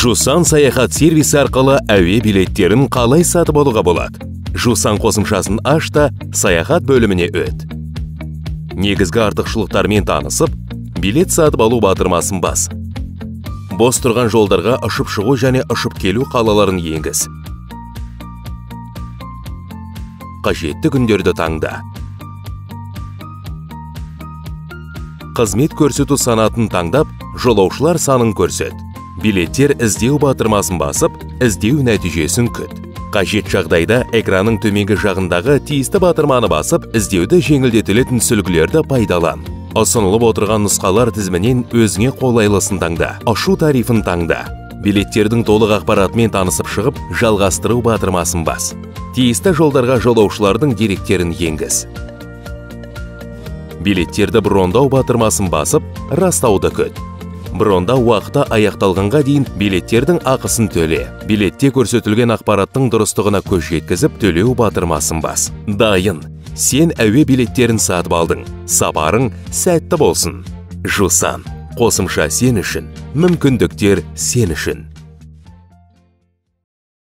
Жусан саяхат сервисі арқылы әуе билеттерін қалай сатып алуға болады? Жусан қосымшасын аш та саяхат бөліміне өт. Негізгі артықшылықтармен танысып, билет сатып алу батырмасын бас. Бос тұрған жолдарға ұшып шығу және ұшып келу қалаларын енгіз. Қажетті күндерді таңда. Қызмет көрсету санатын таңдап, жолаушылар санын көрсет. Билеттер іздеу батырмасын басып, іздеу нәтижесін күт. Қажет жағдайда экранның төменгі жағындағы тиісті батырманы басып, іздеуді жеңілдетілетін сүлгілерді пайдалан. Ұсынылып отырған нұсқалар тізімінен өзіңе қолайлысын таңда. Ұшу тарифін таңда. Билеттердің толық ақпаратымен танысып шығып, жалғастыру батырмасын бас. Тиісті жолдарға жолаушылардың деректерін енгіз. Билеттерді брондау батырмасын басып, растауды күт. Брондау уақыты аяқталғанға дейін билеттердің ақысын төле. Билетте көрсетілген ақпараттың дұрыстығына көз жеткізіп, төлеу батырмасын бас. Дайын. Сен әуе билеттерін сатып алдың. Сапарың сәтті болсын. Жусан. Қосымша сен үшін. Мүмкіндіктер сен үшін.